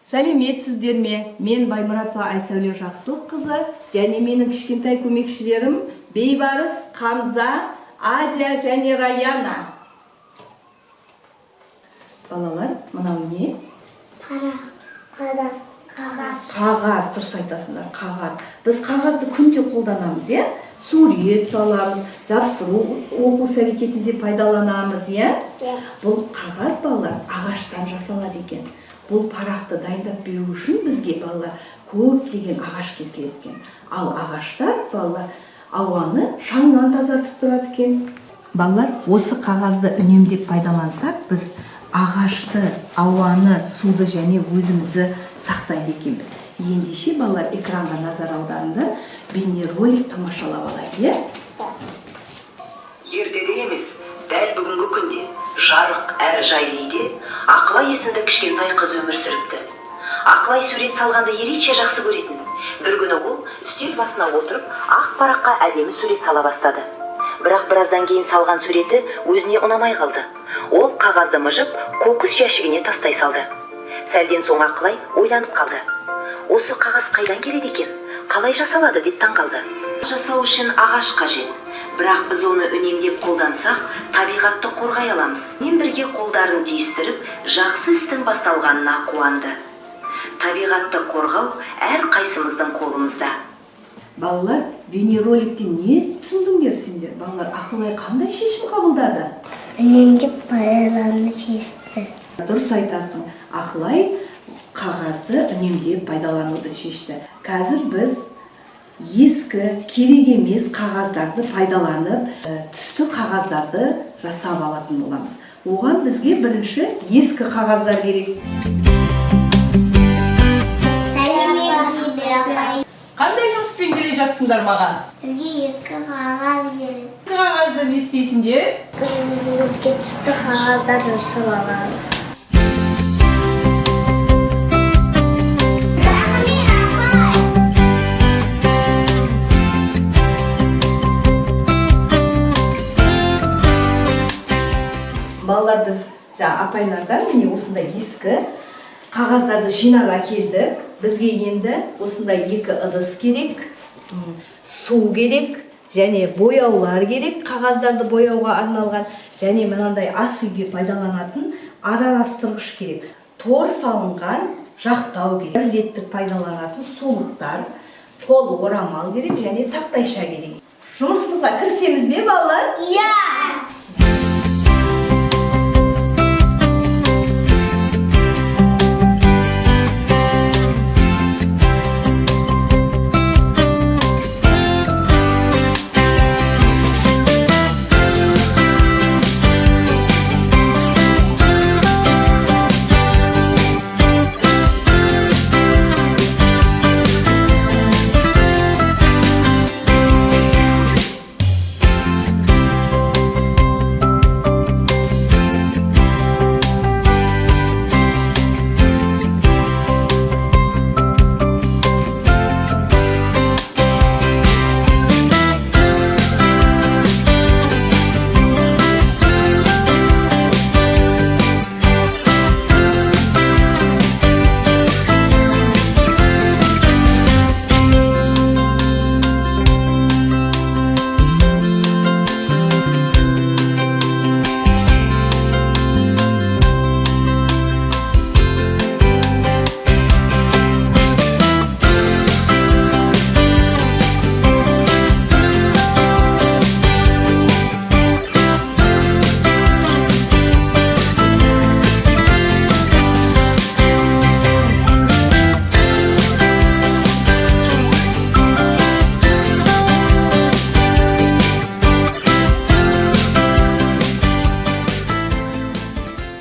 Сәлеметсіздер ме? Мен Баймұратова Айсәуле Жақсылық қызы және менің кішкентай көмекшілерім Бейбарыс, Қамза, Адя және Раяна. Балалар, мынау не? Қағаз. Қағаз, дұрыс айтасыңдар, қағаз. Біз қағазды күнде қолданамыз, е? Сурет саламыз, жабыстыру оқу әрекетінде пайдаланамыз, е? Бұл қағаз, балалар, ағаштан жасалады екен. Бұл парақты дайындап беру үшін бізге, балалар, көптеген ағаш кесіледі екен. Ал ағаштар, балалар, ауаны шаңнан тазартып тұрады екен. Балалар, осы қағазды үнемдеп пайдалансақ, біз ағашты, ауаны, суды және өзімізді сақтайды екенбіз. Ендеше, балалар, экранға назар аударыңдар, бейнеролик тамашалап алайық, е? Ертеде емес, дәл бүгінгі күнде жарық әрі жайлы үйде Ақылай есімді кішкентай қыз өмір сүріпті. Ақылай сурет салғанды ерекше жақсы көретін. Бір күні ол үстел басына отырып, ақ параққа әдемі сурет сала бастады. Бірақ біраздан кейін салған суреті өзіне ұнамай қалды. Ол қағазды мыжып, қоқыс жәшігіне тастай салды. Сәлден соң Ақылай ойланып қалды. Осы қағаз қайдан келеді екен? Қалай жасалады деп таңғалды. Жасау үшін ағаш қажет. Бірақ біз оны үнемдеп қолдансақ, табиғатты қорғай аламыз. Мен бірге қолдарын түйістіріп, жақсы істің басталғанына қуанды. Табиғатты қорғау әр қайсымыздың қолымызда. Балалар, бейнероликте не түсіндіңдер сендер? Балалар, Ақылай қандай шешім қабылдады? Үнемдеп пайдалануды шешті. Дұрыс айтасың. Ақылай қағазды үнемдеп пайдалануды шешті. Қазір біз ескі, керек емес қағаздарды пайдаланып, түсті қағаздарды жасап алатын боламыз. Оған бізге бірінші ескі қағаздар керек. Қандай жұмыспен келе жатсыңдар маған? Бізге ескі қағаз керек. Ескі қағазды не істейсіңдер? Өзімізге түсті қағаздар жасап аламыз. Балалар, біз апайлардан міне осындай ескі қағаздарды жинап әкелдік. Бізге енді осындай екі ыдыс керек, су керек, және бояулар керек, қағаздарды бояуға арналған, және мынандай ас үйге пайдаланатын араластырғыш керек. Тор салынған жақтау керек, бір реттік пайдаланатын сулықтар, қол орамал керек және тақтайша керек. Жұмысымызға кірісеміз бе, балалар? Иә!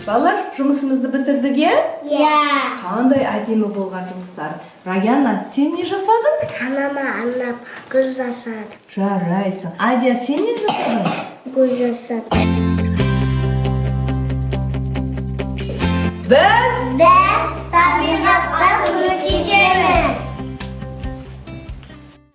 Балалар, жұмысымызды бітірдік, е? Иә! Қандай әдемі болған жұмыстар. Раяна, сен не жасадың? Анама арнап гүл жасады. Жарайсың. Адя, сен не жасадың? Гүл жасады. Біз Табиғатқа көмектесеміз.